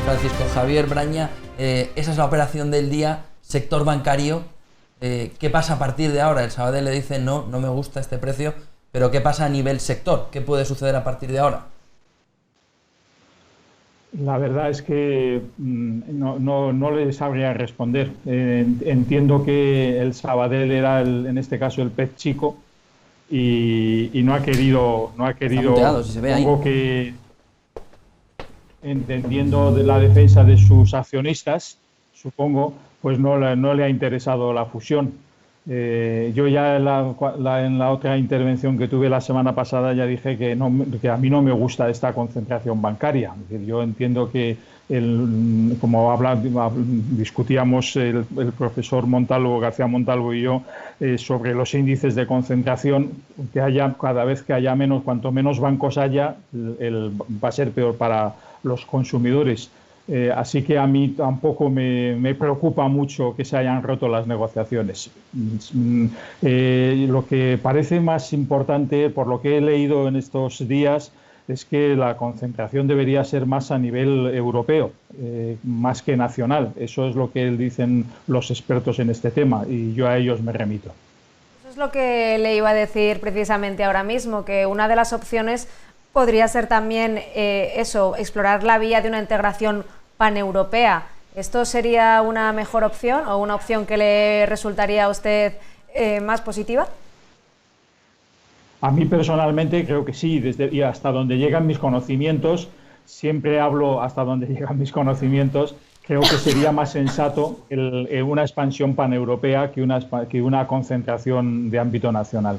Francisco Javier Braña, esa es la operación del día, sector bancario. ¿Qué pasa a partir de ahora? El Sabadell le dice no me gusta este precio, pero ¿qué pasa a nivel sector? ¿Qué puede suceder a partir de ahora? La verdad es que no le sabría responder. Entiendo que el Sabadell era, en este caso, el pez chico y no ha querido, Está muteado, si se ve ahí. supongo que, entendiendo de la defensa de sus accionistas, supongo, pues no le ha interesado la fusión. Yo ya en la otra intervención que tuve la semana pasada ya dije que a mí no me gusta esta concentración bancaria. Es decir, yo entiendo que, como discutíamos el profesor García Montalvo y yo, sobre los índices de concentración, que haya, cada vez que haya menos, cuanto menos bancos haya, va a ser peor para los consumidores. Así que a mí tampoco me preocupa mucho que se hayan roto las negociaciones. Lo que parece más importante, por lo que he leído en estos días, es que la concentración debería ser más a nivel europeo, más que nacional. Eso es lo que dicen los expertos en este tema y yo a ellos me remito. Eso es lo que le iba a decir precisamente ahora mismo, que una de las opciones podría ser también explorar la vía de una integración paneuropea. ¿Esto sería una mejor opción o una opción que le resultaría a usted más positiva? A mí personalmente creo que sí, y hasta donde llegan mis conocimientos, siempre hablo hasta donde llegan mis conocimientos, creo que sería más sensato una expansión paneuropea que una concentración de ámbito nacional.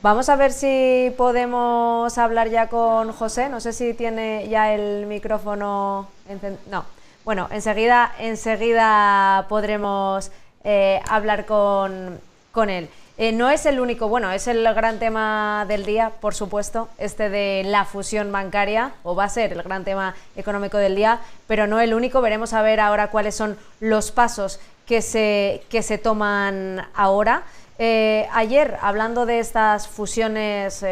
Vamos a ver si podemos hablar ya con José. No sé si tiene ya el micrófono encendido. No. Bueno, enseguida podremos hablar con él. No es el único, bueno, es el gran tema del día, por supuesto, este de la fusión bancaria, o va a ser el gran tema económico del día, pero no el único. Veremos a ver ahora cuáles son los pasos que se toman ahora. Ayer, hablando de estas fusiones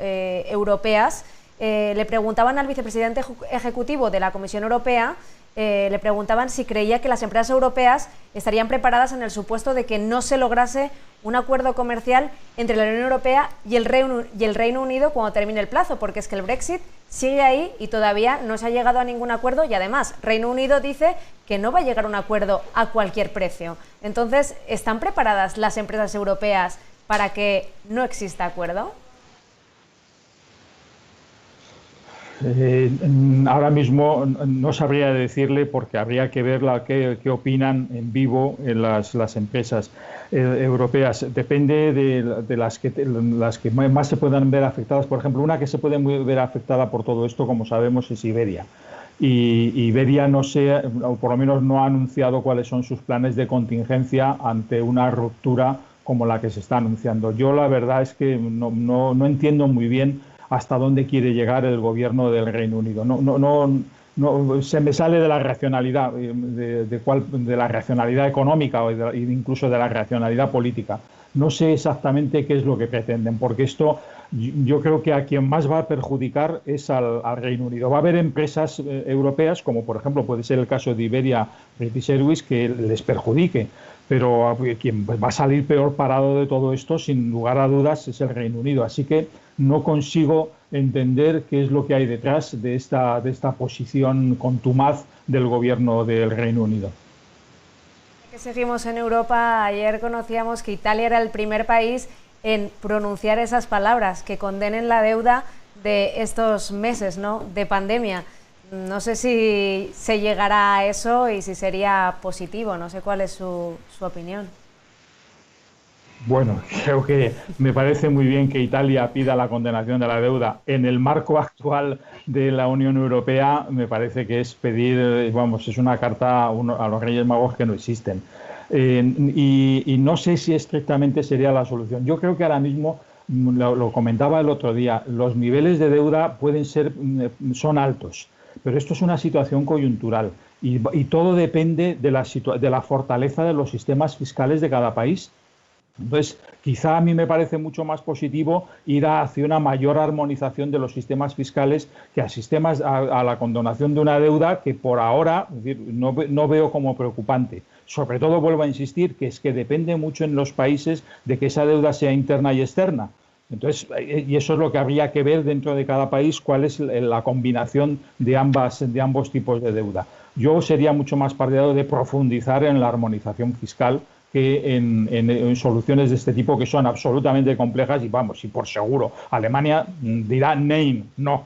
europeas, le preguntaban al vicepresidente ejecutivo de la Comisión Europea, le preguntaban si creía que las empresas europeas estarían preparadas en el supuesto de que no se lograse un acuerdo comercial entre la Unión Europea y el Reino Unido cuando termine el plazo, porque es que el Brexit sigue ahí y todavía no se ha llegado a ningún acuerdo, y además Reino Unido dice que no va a llegar a un acuerdo a cualquier precio. Entonces, ¿están preparadas las empresas europeas para que no exista acuerdo? Ahora mismo no sabría decirle, porque habría que ver qué opinan en vivo las empresas europeas. Depende de las que más se puedan ver afectadas. Por ejemplo, una que se puede ver afectada por todo esto, como sabemos, es Iberia. Y Iberia o por lo menos no ha anunciado cuáles son sus planes de contingencia ante una ruptura como la que se está anunciando. Yo la verdad es que no entiendo muy bien hasta dónde quiere llegar el gobierno del Reino Unido. No se me sale de la racionalidad, de la racionalidad económica o incluso de la racionalidad política. No sé exactamente qué es lo que pretenden, porque esto yo creo que a quien más va a perjudicar es al Reino Unido. Va a haber empresas europeas, como por ejemplo puede ser el caso de Iberia, British Airways, que les perjudique, pero quien va a salir peor parado de todo esto, sin lugar a dudas, es el Reino Unido. Así que no consigo entender qué es lo que hay detrás de esta posición contumaz del gobierno del Reino Unido. Que seguimos en Europa, ayer conocíamos que Italia era el primer país en pronunciar esas palabras, que condenen la deuda de estos meses, ¿no?, de pandemia. No sé si se llegará a eso y si sería positivo. No sé cuál es su opinión. Bueno, creo que me parece muy bien que Italia pida la condenación de la deuda. En el marco actual de la Unión Europea, me parece que es pedir, es una carta a los Reyes Magos que no existen. Y no sé si estrictamente sería la solución. Yo creo que ahora mismo, lo comentaba el otro día, los niveles de deuda son altos, pero esto es una situación coyuntural y todo depende de la fortaleza de los sistemas fiscales de cada país. Entonces, quizá a mí me parece mucho más positivo ir hacia una mayor armonización de los sistemas fiscales que a la condonación de una deuda que por ahora, es decir, no veo como preocupante. Sobre todo, vuelvo a insistir, que es que depende mucho en los países de que esa deuda sea interna y externa. Entonces, y eso es lo que habría que ver dentro de cada país, cuál es la combinación de ambos tipos de deuda. Yo sería mucho más partidario de profundizar en la armonización fiscal que en soluciones de este tipo que son absolutamente complejas y vamos, y por seguro, Alemania dirá nein, no.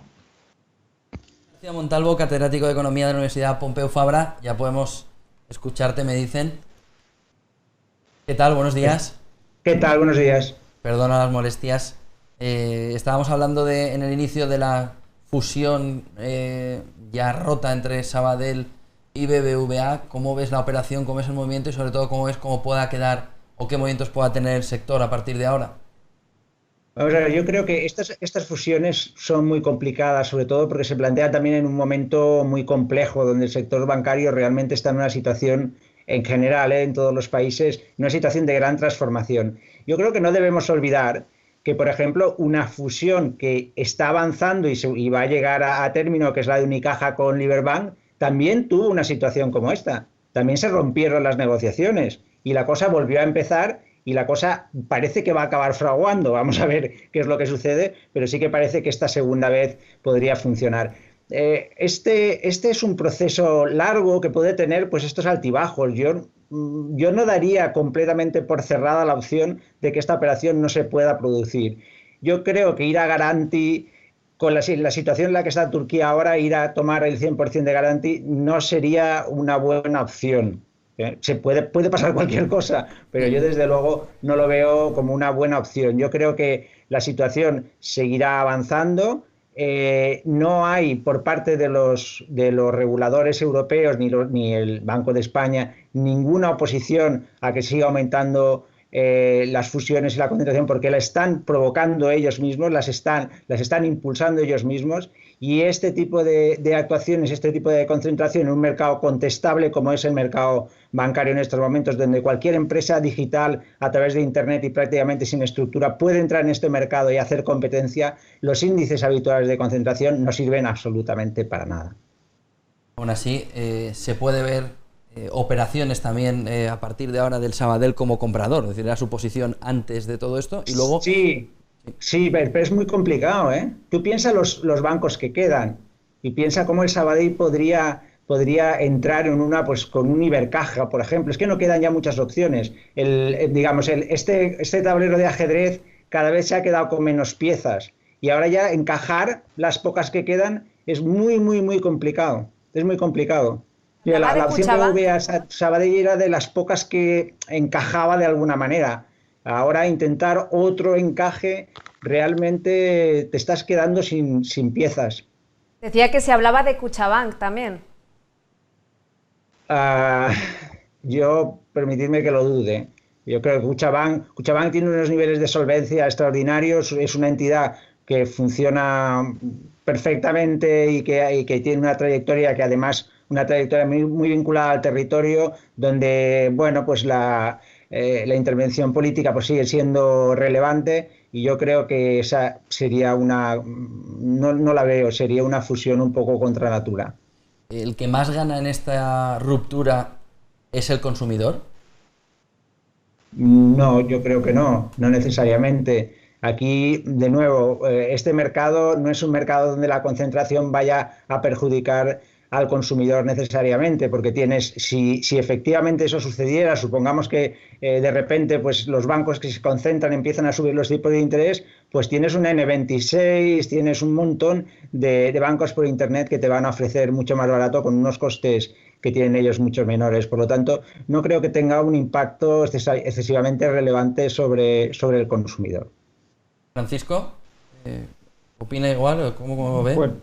García Montalvo, catedrático de Economía de la Universidad Pompeu Fabra, ya podemos escucharte, me dicen. ¿Qué tal? Buenos días. ¿Qué tal? Buenos días. Perdona las molestias. Estábamos hablando en el inicio de la fusión ya rota entre Sabadell y BBVA. ¿Cómo ves la operación, cómo ves el movimiento y sobre todo cómo ves cómo pueda quedar o qué movimientos pueda tener el sector a partir de ahora? Vamos a ver, yo creo que estas fusiones son muy complicadas, sobre todo porque se plantean también en un momento muy complejo, donde el sector bancario realmente está en una situación, en general, en todos los países, una situación de gran transformación. Yo creo que no debemos olvidar que, por ejemplo, una fusión que está avanzando y va a llegar a término, que es la de Unicaja con Liberbank, también tuvo una situación como esta. También se rompieron las negociaciones y la cosa volvió a empezar y la cosa parece que va a acabar fraguando. Vamos a ver qué es lo que sucede, pero sí que parece que esta segunda vez podría funcionar. Este es un proceso largo que puede tener pues estos altibajos. Yo no daría completamente por cerrada la opción de que esta operación no se pueda producir. Yo creo que ir a Garanti, con la situación en la que está Turquía ahora, ir a tomar el 100% de Garanti no sería una buena opción. Puede pasar cualquier cosa, pero yo desde luego no lo veo como una buena opción. Yo creo que la situación seguirá avanzando. No hay por parte de los reguladores europeos ni el Banco de España ninguna oposición a que siga aumentando las fusiones y la concentración, porque la están provocando ellos mismos, las están impulsando ellos mismos, y este tipo de actuaciones, este tipo de concentración en un mercado contestable como es el mercado bancario en estos momentos, donde cualquier empresa digital a través de Internet y prácticamente sin estructura puede entrar en este mercado y hacer competencia, los índices habituales de concentración no sirven absolutamente para nada. Aún así, se puede ver operaciones también a partir de ahora del Sabadell como comprador, es decir, era su posición antes de todo esto y luego... Sí, pero es muy complicado, ¿eh? Tú piensa los bancos que quedan y piensa cómo el Sabadell podría entrar en pues con un Ibercaja, por ejemplo. Es que no quedan ya muchas opciones. Este tablero de ajedrez cada vez se ha quedado con menos piezas y ahora ya encajar las pocas que quedan es muy, muy, muy complicado. Es muy complicado. La opción de BBVA Sabadell era de las pocas que encajaba de alguna manera. Ahora intentar otro encaje, realmente te estás quedando sin piezas. Decía que se hablaba de Cuchabank también. Yo, permitidme que lo dude. Yo creo que Cuchabank tiene unos niveles de solvencia extraordinarios, es una entidad que funciona perfectamente y que tiene una trayectoria que además, una trayectoria muy, muy vinculada al territorio, donde, bueno, pues la intervención política pues sigue siendo relevante y yo creo que esa sería no la veo, sería una fusión un poco contra natura. ¿El que más gana en esta ruptura es el consumidor? No, yo creo que no necesariamente. Aquí, de nuevo, este mercado no es un mercado donde la concentración vaya a perjudicar al consumidor necesariamente, porque si efectivamente eso sucediera, supongamos que de repente pues los bancos que se concentran empiezan a subir los tipos de interés, pues tienes una N26, tienes un montón de bancos por Internet que te van a ofrecer mucho más barato con unos costes que tienen ellos mucho menores. Por lo tanto, no creo que tenga un impacto excesivamente relevante sobre el consumidor. Francisco, ¿opina igual? ¿Cómo ve? Bueno.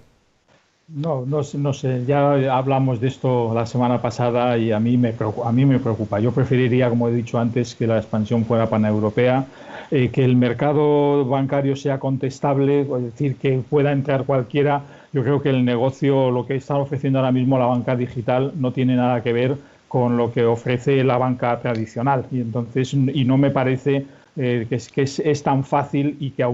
No sé, ya hablamos de esto la semana pasada y a mí me preocupa. Yo preferiría, como he dicho antes, que la expansión fuera paneuropea, que el mercado bancario sea contestable, es decir, que pueda entrar cualquiera. Yo creo que el negocio, lo que está ofreciendo ahora mismo la banca digital, no tiene nada que ver con lo que ofrece la banca tradicional y no me parece es tan fácil y que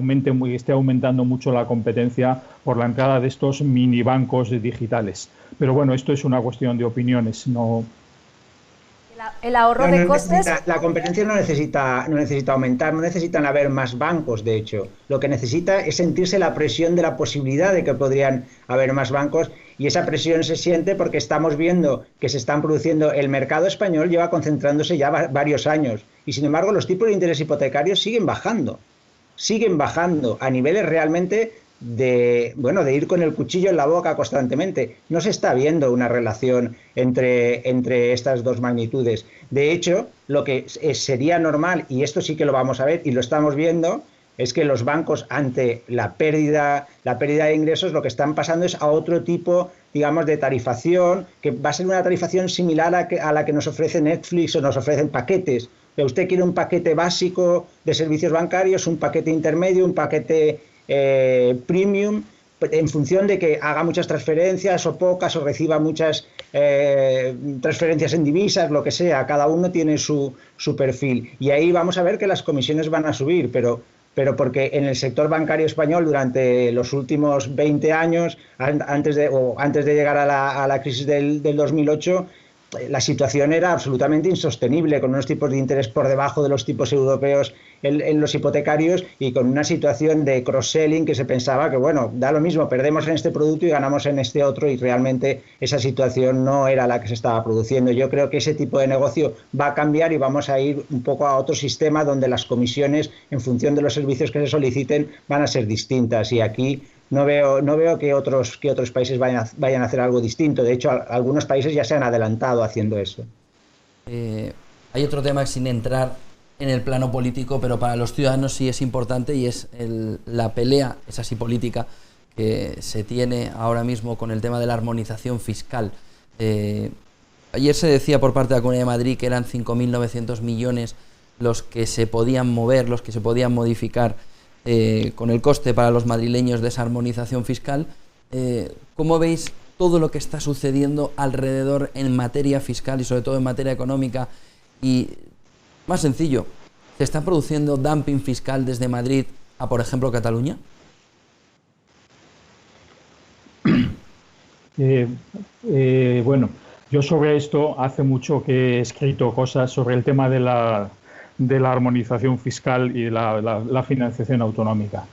esté aumentando mucho la competencia por la entrada de estos mini bancos digitales. Pero bueno, esto es una cuestión de opiniones, no. El ahorro de costes. La competencia no necesita aumentar, no necesitan haber más bancos, de hecho. Lo que necesita es sentirse la presión de la posibilidad de que podrían haber más bancos, y esa presión se siente porque estamos viendo que se están produciendo. El mercado español lleva concentrándose ya varios años, y sin embargo los tipos de interés hipotecarios siguen bajando a niveles realmente de ir con el cuchillo en la boca constantemente. No se está viendo una relación entre estas dos magnitudes. De hecho, lo que sería normal, y esto sí que lo vamos a ver y lo estamos viendo, es que los bancos, ante la pérdida de ingresos, lo que están pasando es a otro tipo, digamos, de tarifación, que va a ser una tarifación similar a la que nos ofrece Netflix o nos ofrecen paquetes. Si usted quiere un paquete básico de servicios bancarios, un paquete intermedio, un paquete premium, en función de que haga muchas transferencias o pocas, o reciba muchas transferencias en divisas, lo que sea. Cada uno tiene su perfil, y ahí vamos a ver que las comisiones van a subir, pero porque en el sector bancario español durante los últimos 20 años, antes de llegar a la crisis del 2008, la situación era absolutamente insostenible, con unos tipos de interés por debajo de los tipos europeos en los hipotecarios, y con una situación de cross-selling que se pensaba que, bueno, da lo mismo, perdemos en este producto y ganamos en este otro, y realmente esa situación no era la que se estaba produciendo. Yo creo que ese tipo de negocio va a cambiar y vamos a ir un poco a otro sistema donde las comisiones, en función de los servicios que se soliciten, van a ser distintas, y aquí no veo que otros países vayan a hacer algo distinto. De hecho, algunos países ya se han adelantado haciendo eso. Hay otro tema sin entrar en el plano político, pero para los ciudadanos sí es importante, y es la pelea, esa sí política, que se tiene ahora mismo con el tema de la armonización fiscal. Ayer se decía por parte de la Comunidad de Madrid que eran 5.900 millones los que se podían mover, los que se podían modificar con el coste para los madrileños de esa armonización fiscal. ¿Cómo veis todo lo que está sucediendo alrededor en materia fiscal y sobre todo en materia económica? Y más sencillo, ¿se está produciendo dumping fiscal desde Madrid a, por ejemplo, Cataluña? Bueno, yo sobre esto hace mucho que he escrito cosas sobre el tema de la armonización fiscal y la financiación autonómica.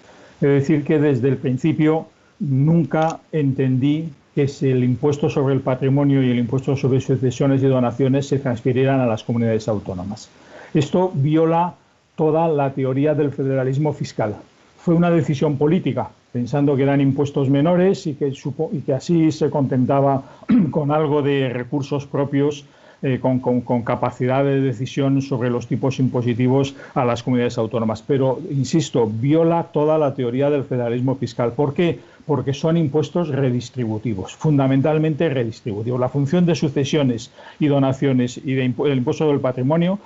Es decir, que desde el principio nunca entendí que si el impuesto sobre el patrimonio y el impuesto sobre sucesiones y donaciones se transfirieran a las comunidades autónomas. Esto viola toda la teoría del federalismo fiscal. Fue una decisión política, pensando que eran impuestos menores y que así se contentaba con algo de recursos propios, con capacidad de decisión sobre los tipos impositivos a las comunidades autónomas. Pero, insisto, viola toda la teoría del federalismo fiscal. ¿Por qué? Porque son impuestos redistributivos, fundamentalmente redistributivos. La función de sucesiones y donaciones y del impuesto del patrimonio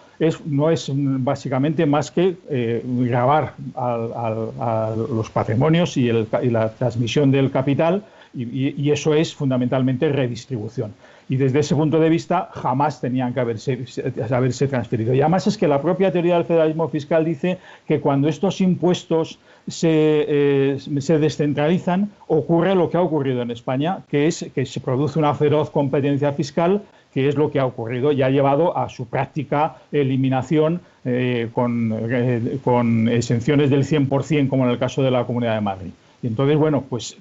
no es básicamente más que gravar a los patrimonios y la transmisión del capital, y eso es fundamentalmente redistribución. Y desde ese punto de vista jamás tenían que haberse transferido. Y además es que la propia teoría del federalismo fiscal dice que cuando estos impuestos se descentralizan, ocurre lo que ha ocurrido en España, que es que se produce una feroz competencia fiscal, que es lo que ha ocurrido y ha llevado a su práctica eliminación con exenciones del 100%, como en el caso de la Comunidad de Madrid. Y entonces, bueno, pues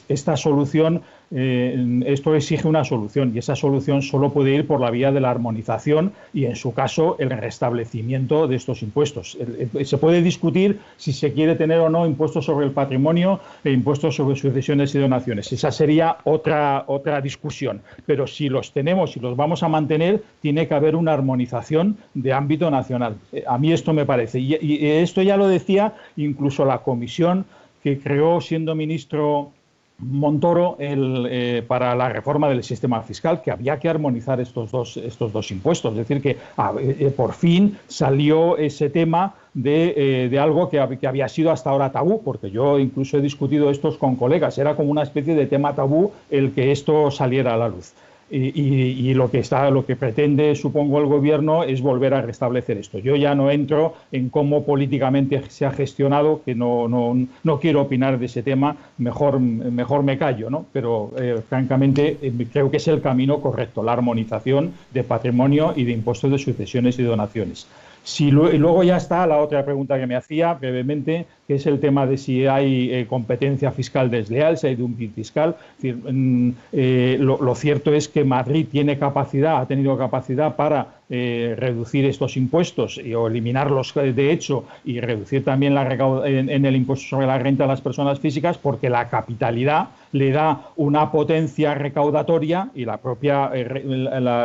esta solución, esto exige una solución, y esa solución solo puede ir por la vía de la armonización y, en su caso, el restablecimiento de estos impuestos. Se puede discutir si se quiere tener o no impuestos sobre el patrimonio e impuestos sobre sucesiones y donaciones. Esa sería otra discusión. Pero si los tenemos y los vamos a mantener, tiene que haber una armonización de ámbito nacional. A mí esto me parece. Y esto ya lo decía incluso la comisión que creó, siendo ministro Montoro, para la reforma del sistema fiscal, que había que armonizar estos dos impuestos. Es decir, que por fin salió ese tema de algo que había sido hasta ahora tabú, porque yo incluso he discutido estos con colegas. Era como una especie de tema tabú el que esto saliera a la luz. Y lo que pretende, supongo, el gobierno es volver a restablecer esto. Yo ya no entro en cómo políticamente se ha gestionado, que no quiero opinar de ese tema, mejor me callo, ¿no? Pero francamente creo que es el camino correcto, la armonización de patrimonio y de impuestos de sucesiones y donaciones. Y luego ya está la otra pregunta que me hacía brevemente, que es el tema de si hay competencia fiscal desleal, si hay dumping fiscal. Es decir, lo cierto es que Madrid ha tenido capacidad para reducir estos impuestos o eliminarlos de hecho, y reducir también en el impuesto sobre la renta a las personas físicas, porque la capitalidad le da una potencia recaudatoria y la propia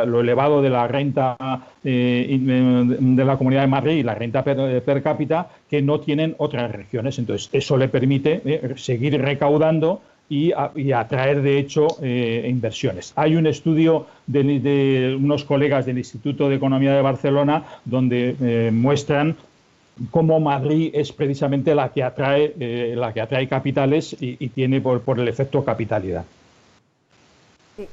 lo elevado de la renta de la Comunidad de Madrid y la renta per cápita que no tienen otras regiones. Entonces eso le permite seguir recaudando y atraer de hecho inversiones. Hay un estudio de unos colegas del Instituto de Economía de Barcelona donde muestran cómo Madrid es precisamente la que atrae capitales y tiene por el efecto capitalidad. Sí.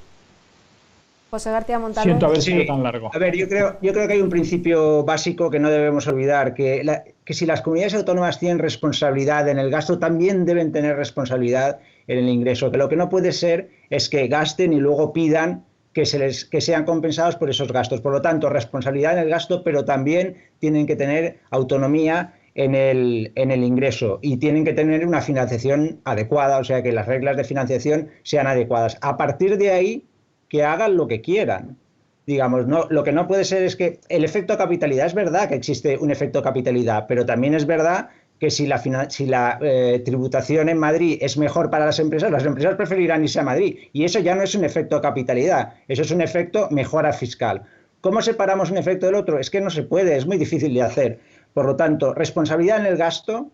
José García Montalvo. Siento haber sido tan largo. A ver, yo creo que hay un principio básico que no debemos olvidar, que si las comunidades autónomas tienen responsabilidad en el gasto, también deben tener responsabilidad en el ingreso. Que lo que no puede ser es que gasten y luego pidan que sean compensados por esos gastos. Por lo tanto, responsabilidad en el gasto, pero también tienen que tener autonomía en el ingreso y tienen que tener una financiación adecuada, o sea, que las reglas de financiación sean adecuadas. A partir de ahí, que hagan lo que quieran. Digamos, lo que no puede ser es que el efecto capitalidad, es verdad que existe un efecto capitalidad, pero también es verdad que si la tributación en Madrid es mejor para las empresas preferirán irse a Madrid. Y eso ya no es un efecto capitalidad, eso es un efecto mejora fiscal. ¿Cómo separamos un efecto del otro? Es que no se puede, es muy difícil de hacer. Por lo tanto, responsabilidad en el gasto,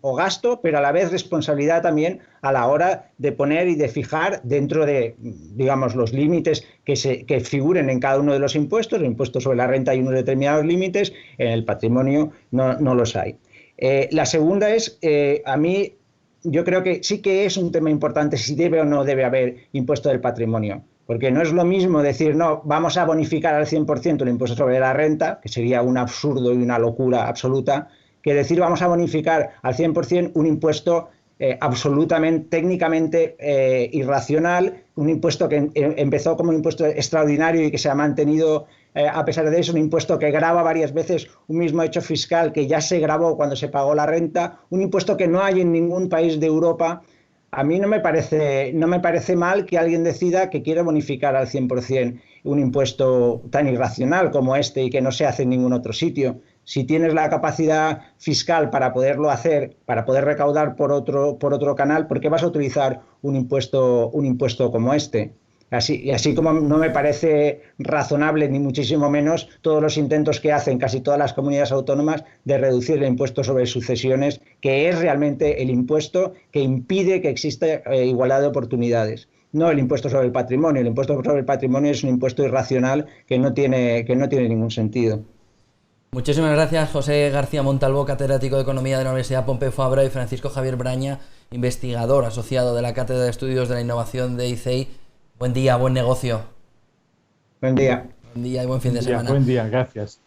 pero a la vez responsabilidad también a la hora de poner y de fijar dentro de, digamos, los límites que figuren en cada uno de los impuestos. El impuesto sobre la renta hay unos determinados límites, en el patrimonio no los hay. La segunda es, yo creo que sí que es un tema importante si debe o no debe haber impuesto del patrimonio, porque no es lo mismo decir, no, vamos a bonificar al 100% el impuesto sobre la renta, que sería un absurdo y una locura absoluta, que decir vamos a bonificar al 100% un impuesto absolutamente, técnicamente irracional, un impuesto que empezó como un impuesto extraordinario y que se ha mantenido a pesar de eso, un impuesto que grava varias veces un mismo hecho fiscal que ya se gravó cuando se pagó la renta, un impuesto que no hay en ningún país de Europa. A mí no me parece mal que alguien decida que quiere bonificar al 100% un impuesto tan irracional como este y que no se hace en ningún otro sitio. Si tienes la capacidad fiscal para poderlo hacer, para poder recaudar por otro canal, ¿por qué vas a utilizar un impuesto como este? Así como no me parece razonable, ni muchísimo menos, todos los intentos que hacen casi todas las comunidades autónomas de reducir el impuesto sobre sucesiones, que es realmente el impuesto que impide que exista igualdad de oportunidades. No el impuesto sobre el patrimonio. El impuesto sobre el patrimonio es un impuesto irracional que no tiene ningún sentido. Muchísimas gracias, José García Montalvo, catedrático de Economía de la Universidad Pompeu Fabra, y Francisco Javier Braña, investigador asociado de la Cátedra de Estudios de la Innovación de ICEI. Buen día, buen negocio. Buen día. Buen día y buen fin de semana. Buen día, gracias.